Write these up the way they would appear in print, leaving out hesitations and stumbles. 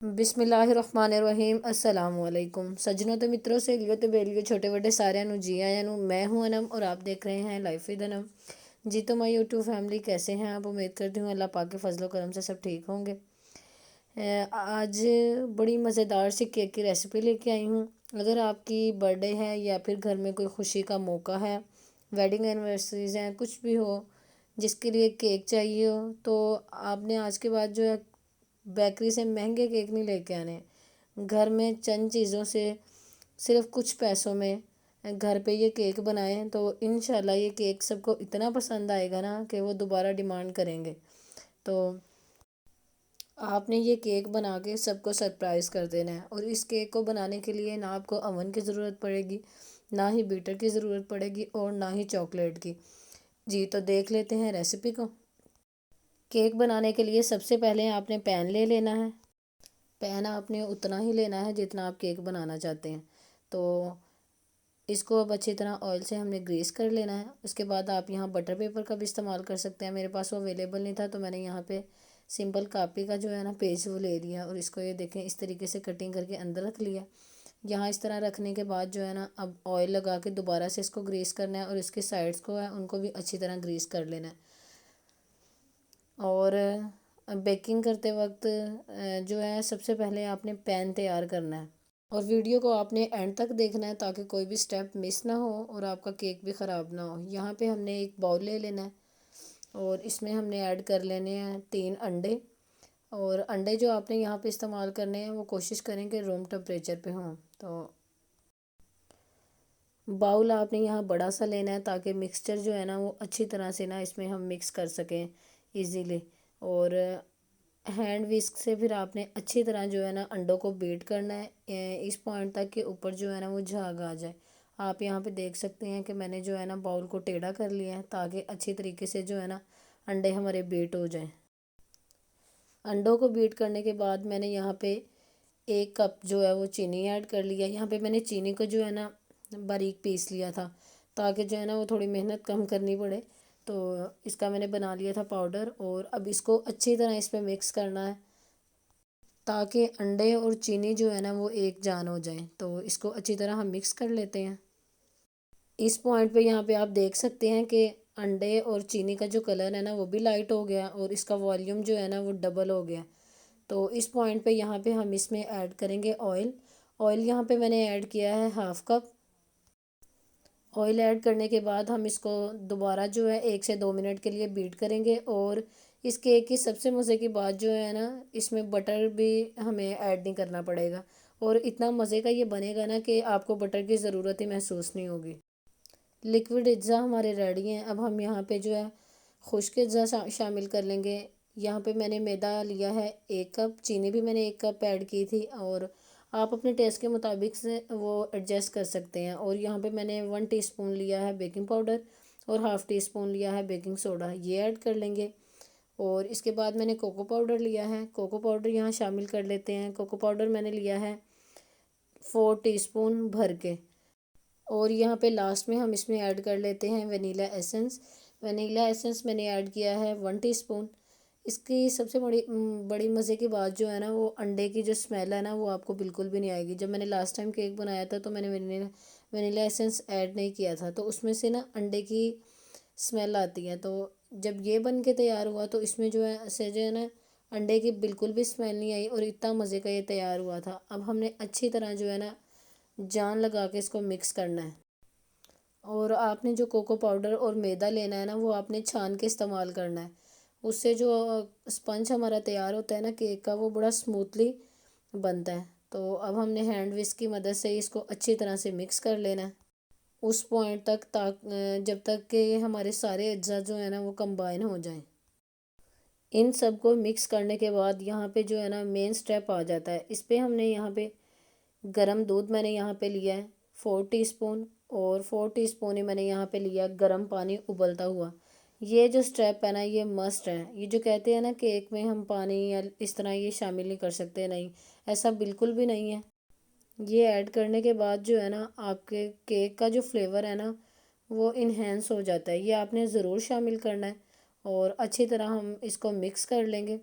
बिस्मिल्लाहिर्रहमानिर्रहीम अस्सलाम वालेकुम सज्जनों तो मित्रों से लियो तो बेलियो छोटे बड़े सारे जी आया नु मैं हूं अनम और आप देख रहे हैं लाइफ विद अनम। जी तो माय यूट्यूब फैमिली कैसे हैं आप? उम्मीद करती हूँ अल्लाह पाक के फजलो करम से सब ठीक होंगे। आज बड़ी मज़ेदार सी केक की रेसिपी लेके आई हूँ। अगर आपकी बर्थडे है या फिर घर में कोई खुशी का मौका है, वेडिंग एनिवर्सरीज हैं, कुछ भी हो जिसके लिए केक चाहिए हो, तो आपने आज के बाद जो है बेकरी से महंगे केक नहीं लेके आने। घर में चंद चीज़ों से सिर्फ कुछ पैसों में घर पे ये केक बनाएं तो इंशाल्लाह ये केक सबको इतना पसंद आएगा ना कि वो दोबारा डिमांड करेंगे। तो आपने ये केक बना के सबको सरप्राइज़ कर देना है। और इस केक को बनाने के लिए ना आपको अवन की ज़रूरत पड़ेगी, ना ही बीटर की ज़रूरत पड़ेगी और ना ही चॉकलेट की। जी तो देख लेते हैं रेसिपी को। केक बनाने के लिए सबसे पहले आपने पैन ले लेना है। पैन आपने उतना ही लेना है जितना आप केक बनाना चाहते हैं। तो इसको अब अच्छी तरह ऑयल से हमने ग्रीस कर लेना है। उसके बाद आप यहाँ बटर पेपर का भी इस्तेमाल कर सकते हैं। मेरे पास वो अवेलेबल नहीं था तो मैंने यहाँ पे सिंपल कापी का जो है ना पेज वो ले लिया और इसको ये देखें इस तरीके से कटिंग करके अंदर रख लिया। यहाँ इस तरह रखने के बाद जो है ना अब ऑयल लगा के दोबारा से इसको ग्रीस करना है और इसके साइड्स को है उनको भी अच्छी तरह ग्रीस कर लेना है। और बेकिंग करते वक्त जो है सबसे पहले आपने पैन तैयार करना है और वीडियो को आपने एंड तक देखना है ताकि कोई भी स्टेप मिस ना हो और आपका केक भी ख़राब ना हो। यहाँ पे हमने एक बाउल ले लेना है और इसमें हमने ऐड कर लेने हैं 3 अंडे। और अंडे जो आपने यहाँ पे इस्तेमाल करने हैं वो कोशिश करें कि रूम टेम्परेचर पे हों। तो बाउल आपने यहाँ बड़ा सा लेना है ताकि मिक्सचर जो है ना वो अच्छी तरह से ना इसमें हम मिक्स कर सकें इजीली। और हैंड विस्क से फिर आपने अच्छी तरह जो है ना अंडों को बीट करना है इस पॉइंट तक कि ऊपर जो है ना वो झाग आ जाए। आप यहाँ पे देख सकते हैं कि मैंने जो है ना बाउल को टेढ़ा कर लिया है ताकि अच्छी तरीके से जो है ना अंडे हमारे बीट हो जाएं। अंडों को बीट करने के बाद मैंने यहाँ पे 1 कप जो है वो चीनी ऐड कर लिया। यहाँ पे मैंने चीनी को जो है ना बारीक पीस लिया था ताकि जो है ना वो थोड़ी मेहनत कम करनी पड़े। तो इसका मैंने बना लिया था पाउडर और अब इसको अच्छी तरह इसमें मिक्स करना है ताकि अंडे और चीनी जो है ना वो एक जान हो जाए। तो इसको अच्छी तरह हम मिक्स कर लेते हैं। इस पॉइंट पे यहाँ पे आप देख सकते हैं कि अंडे और चीनी का जो कलर है ना वो भी लाइट हो गया और इसका वॉल्यूम जो है ना वो डबल हो गया। तो इस पॉइंट पे यहाँ पे हम इसमें ऐड करेंगे ऑयल। ऑयल यहाँ पे मैंने ऐड किया है 1/2 कप। ऑयल ऐड करने के बाद हम इसको दोबारा जो है 1 से 2 मिनट के लिए बीट करेंगे। और इस केक की सबसे मज़े की बात जो है ना इसमें बटर भी हमें ऐड नहीं करना पड़ेगा और इतना मज़े का ये बनेगा ना कि आपको बटर की ज़रूरत ही महसूस नहीं होगी। लिक्विड अज्जा हमारे रेडी हैं। अब हम यहाँ पे जो है खुश्क अज्जा शामिल कर लेंगे। यहाँ पे मैंने मैदा लिया है 1 कप, चीनी भी मैंने 1 कप ऐड की थी और आप अपने टेस्ट के मुताबिक से वो एडजस्ट कर सकते हैं। और यहाँ पे मैंने 1 टीस्पून लिया है बेकिंग पाउडर और हाफ़ टी स्पून लिया है बेकिंग सोडा, ये ऐड कर लेंगे। और इसके बाद मैंने कोको पाउडर लिया है, कोको पाउडर यहाँ शामिल कर लेते हैं। कोको पाउडर मैंने लिया है 4 टीस्पून भर के। और यहाँ पे लास्ट में हम इसमें ऐड कर लेते हैं वनीला एसेंस। वनीला एसेंस मैंने ऐड किया है 1 टीस्पून। इसकी सबसे बड़ी बड़ी मज़े की बात जो है ना वो अंडे की जो स्मेल है ना वो आपको बिल्कुल भी नहीं आएगी। जब मैंने लास्ट टाइम केक बनाया था तो मैंने वनीला वनीला एसेंस ऐड नहीं किया था तो उसमें से ना अंडे की स्मेल आती है। तो जब ये बन के तैयार हुआ तो इसमें जो है ना अंडे की बिल्कुल भी स्मेल नहीं आई और इतना मज़े का ये तैयार हुआ था। अब हमने अच्छी तरह जो है ना जान लगा के इसको मिक्स करना है। और आपने जो कोको पाउडर और मैदा लेना है ना वो आपने छान के इस्तेमाल करना है। उससे जो स्पंज हमारा तैयार होता है ना केक का वो बड़ा स्मूथली बनता है। तो अब हमने हैंड विस्क की मदद से इसको अच्छी तरह से मिक्स कर लेना है उस पॉइंट तक जब तक कि हमारे सारे अज्जा जो है ना वो कंबाइन हो जाएं। इन सब को मिक्स करने के बाद यहाँ पे जो है ना मेन स्टेप आ जाता है। इस पे हमने यहाँ पे गरम दूध मैंने यहाँ पे लिया है 4 टीस्पून और 4 टीस्पून ही मैंने यहाँ पे लिया गरम पानी उबलता हुआ। ये जो स्टेप है ना ये मस्ट है। ये जो कहते हैं ना केक में हम पानी या इस तरह ये शामिल नहीं कर सकते, नहीं, ऐसा बिल्कुल भी नहीं है। ये ऐड करने के बाद जो है ना आपके केक का जो फ्लेवर है ना वो इन्हेंस हो जाता है। ये आपने ज़रूर शामिल करना है और अच्छी तरह हम इसको मिक्स कर लेंगे।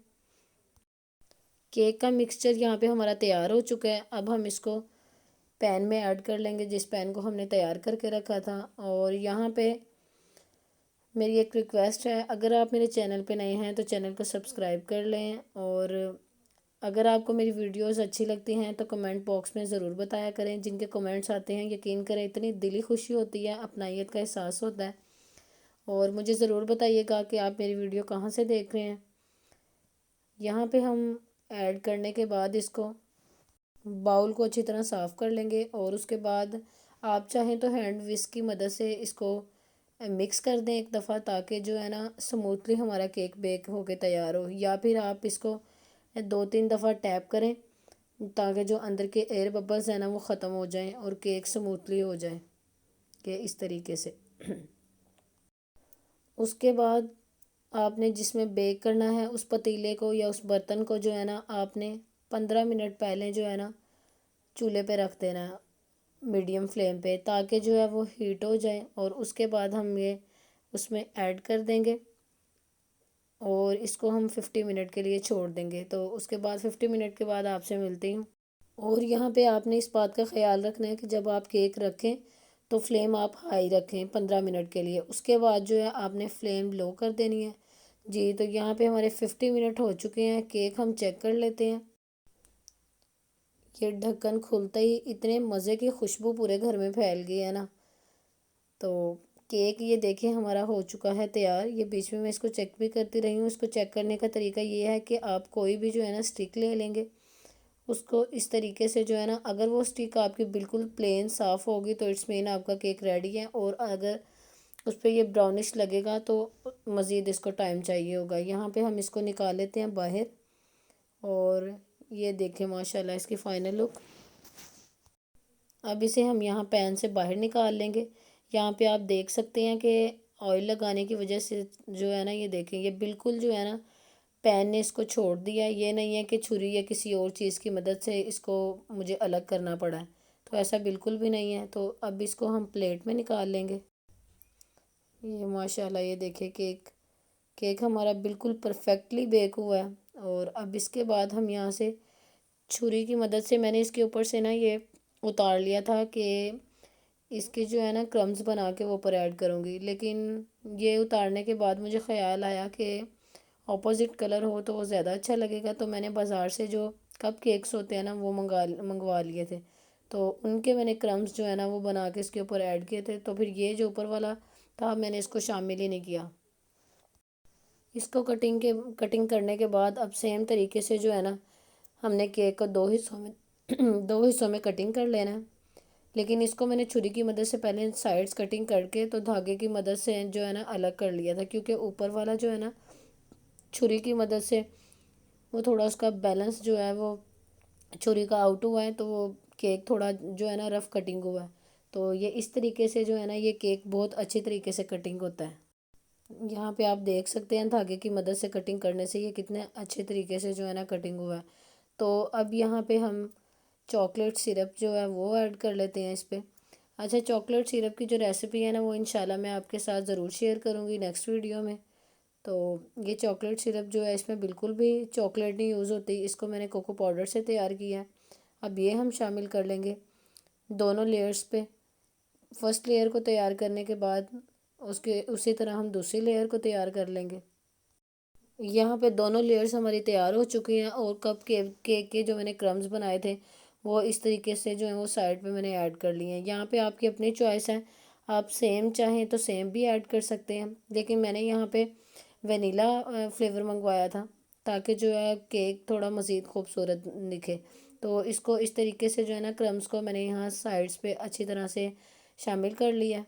केक का मिक्सचर यहाँ पे हमारा तैयार हो चुका है। अब हम इसको पैन में ऐड कर लेंगे, जिस पैन को हमने तैयार करके रखा था। और यहाँ पे मेरी एक रिक्वेस्ट है, अगर आप मेरे चैनल पे नए हैं तो चैनल को सब्सक्राइब कर लें। और अगर आपको मेरी वीडियोस अच्छी लगती हैं तो कमेंट बॉक्स में ज़रूर बताया करें। जिनके कमेंट्स आते हैं, यकीन करें, इतनी दिली खुशी होती है, अपनाइयत का एहसास होता है। और मुझे ज़रूर बताइएगा कि आप मेरी वीडियो कहाँ से देख रहे हैं। यहाँ पे हम ऐड करने के बाद इसको बाउल को अच्छी तरह साफ़ कर लेंगे। और उसके बाद आप चाहें तो हैंड विस्क की मदद से इसको मिक्स कर दें एक दफ़ा, ताकि जो है ना स्मूथली हमारा केक बेक होके तैयार हो। या फिर आप इसको 2-3 दफ़ा टैप करें, ताकि जो अंदर के एयर बबल्स हैं ना वो ख़त्म हो जाएं और केक स्मूथली हो जाए, कि इस तरीके से। उसके बाद आपने जिसमें बेक करना है उस पतीले को या उस बर्तन को जो है ना आपने 15 मिनट पहले जो है ना चूल्हे पे रख देना है, मीडियम फ्लेम पे, ताकि जो है वो हीट हो जाए। और उसके बाद हम ये उसमें ऐड कर देंगे और इसको हम 50 मिनट के लिए छोड़ देंगे। तो उसके बाद 50 मिनट के बाद आपसे मिलती हूँ। और यहाँ पे आपने इस बात का ख्याल रखना है कि जब आप केक रखें तो फ्लेम आप हाई रखें 15 मिनट के लिए। उसके बाद जो है आपने फ्लेम लो कर देनी है। जी, तो यहाँ पे हमारे 50 मिनट हो चुके हैं। केक हम चेक कर लेते हैं। ये ढक्कन खुलते ही इतने मज़े की खुशबू पूरे घर में फैल गई है ना। तो केक ये देखिए हमारा हो चुका है तैयार। ये बीच में मैं इसको चेक भी करती रही हूँ। इसको चेक करने का तरीका ये है कि आप कोई भी जो है ना स्टिक ले लेंगे, उसको इस तरीके से जो है ना, अगर वो स्टिक आपकी बिल्कुल प्लेन साफ़ होगी तो इट्स मीन आपका केक रेडी है। और अगर उस पर ये ब्राउनिश लगेगा तो मज़ीद इसको टाइम चाहिए होगा। यहाँ पे हम इसको निकाल लेते हैं बाहर। और ये देखें माशाल्लाह इसकी फ़ाइनल लुक। अब इसे हम यहाँ पैन से बाहर निकाल लेंगे। यहाँ पे आप देख सकते हैं कि ऑयल लगाने की वजह से जो है ना, ये देखें, ये बिल्कुल जो है ना पैन ने इसको छोड़ दिया है। ये नहीं है कि छुरी या किसी और चीज़ की मदद से इसको मुझे अलग करना पड़ा है, तो ऐसा बिल्कुल भी नहीं है। तो अब इसको हम प्लेट में निकाल लेंगे। ये माशाल्लाह ये देखिए केक केक हमारा बिल्कुल परफेक्टली बेक हुआ है। और अब इसके बाद हम यहाँ से छुरी की मदद से, मैंने इसके ऊपर से ना ये उतार लिया था कि इसके जो है ना क्रम्स बना के वो ऊपर ऐड करूँगी। लेकिन ये उतारने के बाद मुझे ख़्याल आया कि ऑपोजिट कलर हो तो वो ज़्यादा अच्छा लगेगा। तो मैंने बाज़ार से जो कप केक्स होते हैं ना वो मंगवा लिए थे। तो उनके मैंने क्रम्स जो है ना वो बना के इसके ऊपर ऐड किए थे। तो फिर ये जो ऊपर वाला था मैंने इसको शामिल ही नहीं किया। इसको कटिंग करने के बाद अब सेम तरीके से जो है ना हमने केक को दो हिस्सों में दो हिस्सों में कटिंग कर लेना है। लेकिन इसको मैंने छुरी की मदद से पहले साइड्स कटिंग करके तो धागे की मदद से जो है ना अलग कर लिया था, क्योंकि ऊपर वाला जो है ना छुरी की मदद से वो थोड़ा उसका बैलेंस जो है वो छुरी का आउट हुआ है, तो वो केक थोड़ा जो है ना रफ़ कटिंग हुआ है। तो ये इस तरीके से जो है ना ये केक बहुत अच्छी तरीके से कटिंग होता है। यहाँ पे आप देख सकते हैं धागे की मदद से कटिंग करने से ये कितने अच्छे तरीके से जो है ना कटिंग हुआ है। तो अब यहाँ पे हम चॉकलेट सिरप जो है वो ऐड कर लेते हैं इस पर। अच्छा, चॉकलेट सिरप की जो रेसिपी है ना वो इंशाल्लाह मैं आपके साथ ज़रूर शेयर करूँगी नेक्स्ट वीडियो में। तो ये चॉकलेट सिरप जो है इसमें बिल्कुल भी चॉकलेट नहीं यूज़ होती, इसको मैंने कोको पाउडर से तैयार किया है। अब ये हम शामिल कर लेंगे दोनों लेयर्स पे। फर्स्ट लेयर को तैयार करने के बाद उसके उसी तरह हम दूसरी लेयर को तैयार कर लेंगे। यहाँ पे दोनों लेयर्स हमारी तैयार हो चुकी हैं। और कप केक के जो मैंने क्रम्स बनाए थे वो इस तरीके से जो है वो साइड पे मैंने ऐड कर लिए हैं। यहाँ पे आपकी अपनी चॉइस है, आप सेम चाहें तो सेम भी ऐड कर सकते हैं। लेकिन मैंने यहाँ पे वनीला फ्लेवर मंगवाया था, ताकि जो है केक थोड़ा मज़ीद खूबसूरत दिखे। तो इसको इस तरीके से जो है ना क्रम्स को मैंने यहाँ साइड्स पे अच्छी तरह से शामिल कर लिया।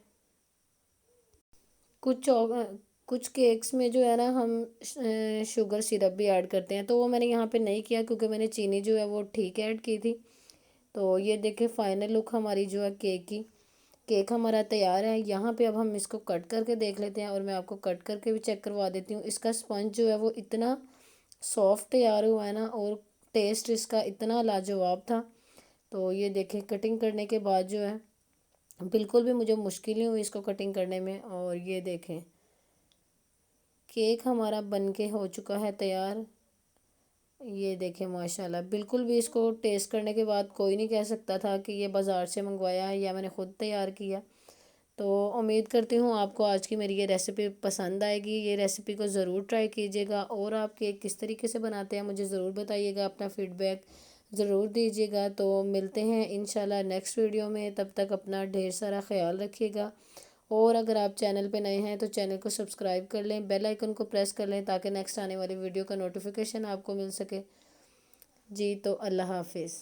कुछ कुछ केक्स में जो है ना हम शुगर सिरप भी ऐड करते हैं, तो वो मैंने यहाँ पे नहीं किया क्योंकि मैंने चीनी जो है वो ठीक ऐड की थी। तो ये देखिए फाइनल लुक हमारी जो है केक हमारा तैयार है। यहाँ पे अब हम इसको कट करके देख लेते हैं और मैं आपको कट करके भी चेक करवा देती हूँ। इसका स्पंज जो है वो इतना सॉफ्ट तैयार हुआ है ना, और टेस्ट इसका इतना लाजवाब था। तो ये देखें कटिंग करने के बाद जो है बिल्कुल भी मुझे मुश्किल नहीं हुई इसको कटिंग करने में। और ये देखें केक हमारा बन के हो चुका है तैयार। ये देखें माशाल्लाह, बिल्कुल भी इसको टेस्ट करने के बाद कोई नहीं कह सकता था कि ये बाज़ार से मंगवाया है या मैंने ख़ुद तैयार किया। तो उम्मीद करती हूँ आपको आज की मेरी ये रेसिपी पसंद आएगी। ये रेसिपी को ज़रूर ट्राई कीजिएगा और आप केक किस तरीके से बनाते हैं मुझे ज़रूर बताइएगा, अपना फ़ीडबैक ज़रूर दीजिएगा। तो मिलते हैं इंशाल्लाह नेक्स्ट वीडियो में, तब तक अपना ढेर सारा ख्याल रखिएगा। और अगर आप चैनल पे नए हैं तो चैनल को सब्सक्राइब कर लें, बेल आइकन को प्रेस कर लें ताकि नेक्स्ट आने वाली वीडियो का नोटिफिकेशन आपको मिल सके। जी तो अल्लाह हाफिज़।